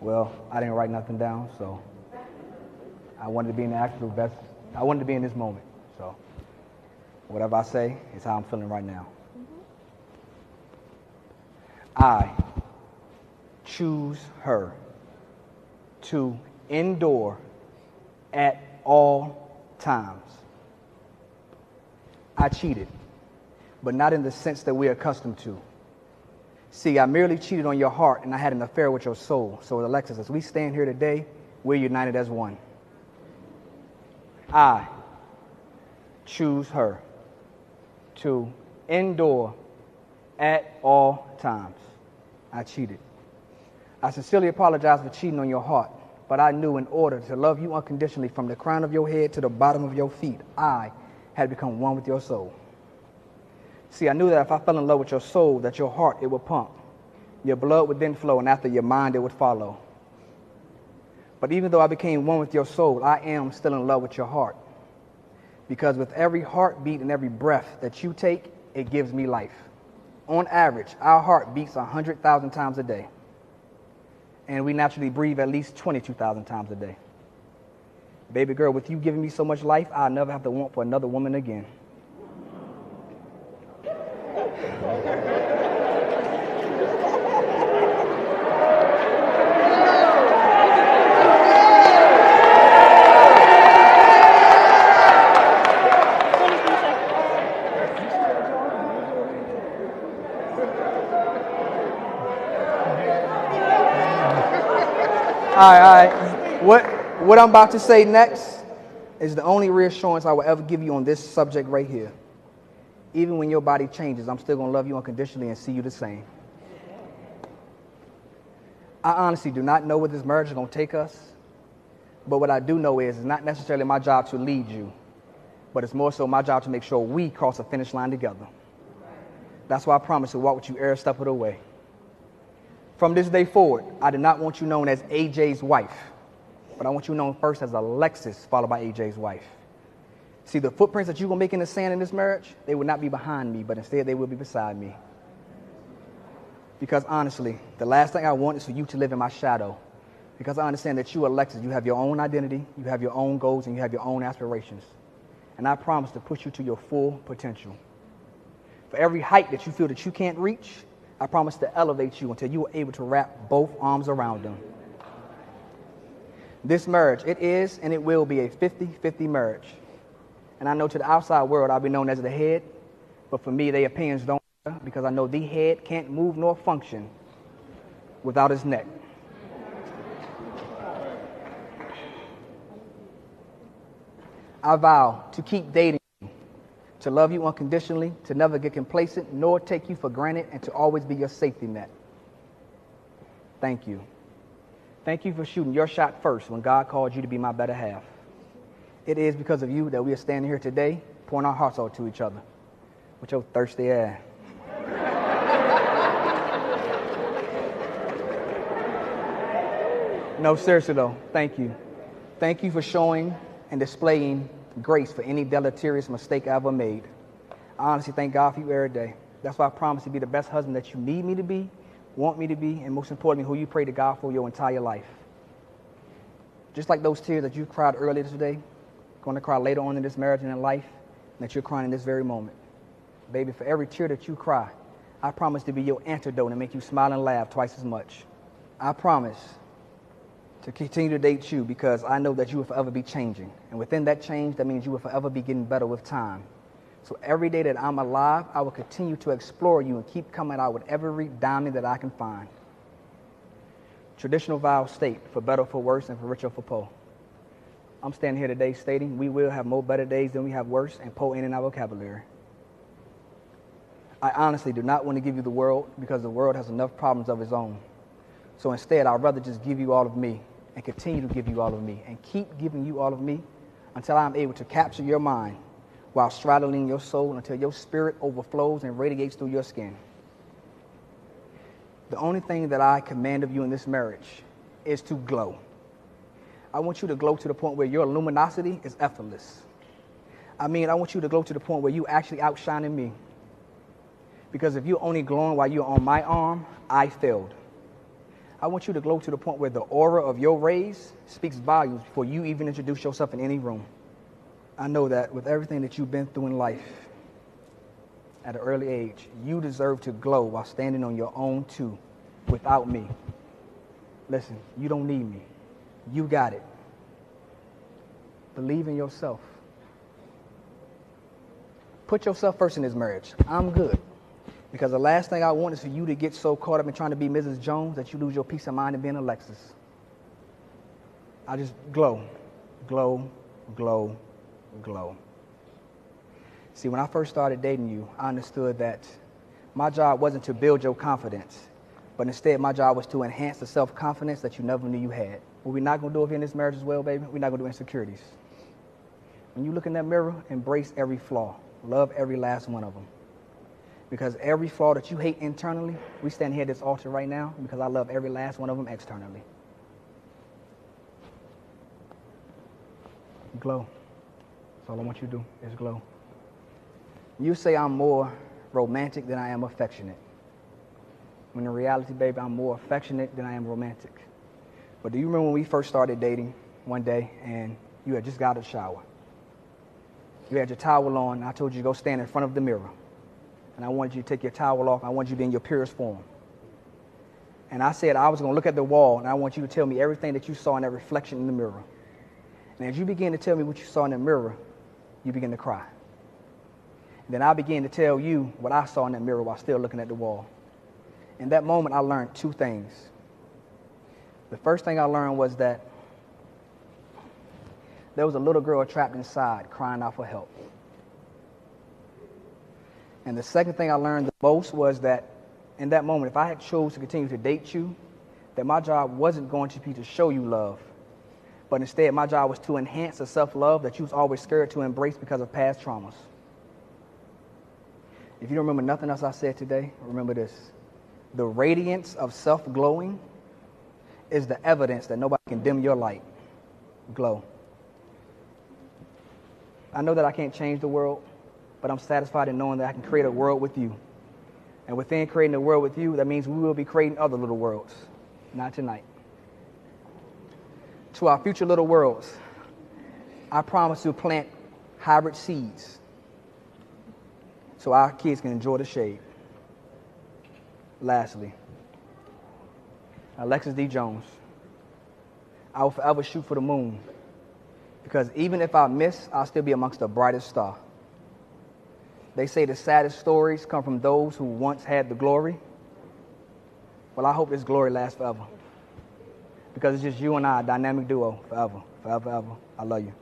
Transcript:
Well, I didn't write nothing down, so I wanted to be in the actual best. I wanted to be in this moment. So whatever I say is how I'm feeling right now. I choose her to endure at all times. I cheated, but not in the sense that we're accustomed to. See, I merely cheated on your heart and I had an affair with your soul. So Alexis, as we stand here today, we're united as one. I choose her to endure at all times. I cheated. I sincerely apologize for cheating on your heart, but I knew in order to love you unconditionally from the crown of your head to the bottom of your feet, I had become one with your soul. See, I knew that if I fell in love with your soul, that your heart, it would pump. Your blood would then flow, and after your mind, it would follow. But even though I became one with your soul, I am still in love with your heart. Because with every heartbeat and every breath that you take, it gives me life. On average, our heart beats 100,000 times a day. And we naturally breathe at least 22,000 times a day. Baby girl, with you giving me so much life, I'll never have to want for another woman again. All right. What I'm about to say next is the only reassurance I will ever give you on this subject right here. Even when your body changes, I'm still going to love you unconditionally and see you the same. I honestly do not know where this marriage is going to take us, but what I do know is it's not necessarily my job to lead you, but it's more so my job to make sure we cross the finish line together. That's why I promise to walk with you every step of the way. From this day forward, I do not want you known as AJ's wife, but I want you known first as Alexis, followed by AJ's wife. See, the footprints that you're going to make in the sand in this marriage, they will not be behind me, but instead they will be beside me. Because honestly, the last thing I want is for you to live in my shadow. Because I understand that you, Alexis, you have your own identity, you have your own goals, and you have your own aspirations. And I promise to push you to your full potential. For every height that you feel that you can't reach, I promise to elevate you until you are able to wrap both arms around them. This marriage, it is and it will be a 50-50 marriage. And I know to the outside world I'll be known as the head, but for me, their opinions don't matter because I know the head can't move nor function without his neck. I vow to keep dating you, to love you unconditionally, to never get complacent, nor take you for granted, and to always be your safety net. Thank you. Thank you for shooting your shot first when God called you to be my better half. It is because of you that we are standing here today, pouring our hearts out to each other with your thirsty ass. No, seriously though, thank you. Thank you for showing and displaying grace for any deleterious mistake I ever made. I honestly thank God for you every day. That's why I promise to be the best husband that you need me to be, want me to be, and most importantly, who you pray to God for your entire life. Just like those tears that you cried earlier today, going to cry later on in this marriage and in life, and that you're crying in this very moment. Baby, for every tear that you cry, I promise to be your antidote and make you smile and laugh twice as much. I promise to continue to date you because I know that you will forever be changing. And within that change, that means you will forever be getting better with time. So every day that I'm alive, I will continue to explore you and keep coming out with every diamond that I can find. Traditional vows state, for better or for worse, and for richer or for poor. I'm standing here today stating we will have more better days than we have worse, and poor ain't in our vocabulary. I honestly do not want to give you the world because the world has enough problems of its own. So instead, I'd rather just give you all of me and continue to give you all of me and keep giving you all of me until I'm able to capture your mind while straddling your soul until your spirit overflows and radiates through your skin. The only thing that I command of you in this marriage is to glow. I want you to glow to the point where your luminosity is effortless. I want you to glow to the point where you actually outshining me. Because if you're only glowing while you're on my arm, I failed. I want you to glow to the point where the aura of your rays speaks volumes before you even introduce yourself in any room. I know that with everything that you've been through in life at an early age, you deserve to glow while standing on your own too, without me. Listen, you don't need me. You got it. Believe in yourself. Put yourself first in this marriage. I'm good. Because the last thing I want is for you to get so caught up in trying to be Mrs. Jones that you lose your peace of mind in being Alexis. I just glow, glow, glow, glow. See, when I first started dating you, I understood that my job wasn't to build your confidence, but instead my job was to enhance the self-confidence that you never knew you had. What we're not going to do if you're in this marriage as well, baby, we're not going to do insecurities. When you look in that mirror, embrace every flaw. Love every last one of them. Because every flaw that you hate internally, we stand here at this altar right now because I love every last one of them externally. Glow. That's all I want you to do is glow. You say I'm more romantic than I am affectionate. When in reality, baby, I'm more affectionate than I am romantic. But do you remember when we first started dating one day and you had just got out of the shower? You had your towel on, and I told you to go stand in front of the mirror. And I wanted you to take your towel off. I wanted you to be in your purest form. And I said I was going to look at the wall, and I want you to tell me everything that you saw in that reflection in the mirror. And as you begin to tell me what you saw in the mirror, you begin to cry. And then I began to tell you what I saw in that mirror while still looking at the wall. In that moment, I learned two things. The first thing I learned was that there was a little girl trapped inside crying out for help. And the second thing I learned the most was that in that moment, if I had chose to continue to date you, that my job wasn't going to be to show you love, but instead my job was to enhance the self-love that you was always scared to embrace because of past traumas. If you don't remember nothing else I said today, remember this. The radiance of self-glowing is the evidence that nobody can dim your light. Glow. I know that I can't change the world, but I'm satisfied in knowing that I can create a world with you. And within creating a world with you, that means we will be creating other little worlds. Not tonight. To our future little worlds, I promise to plant hybrid seeds so our kids can enjoy the shade. Lastly, Alexis D. Jones, I will forever shoot for the moon because even if I miss, I'll still be amongst the brightest star. They say the saddest stories come from those who once had the glory. Well, I hope this glory lasts forever because it's just you and I, a dynamic duo, forever, forever, forever. I love you.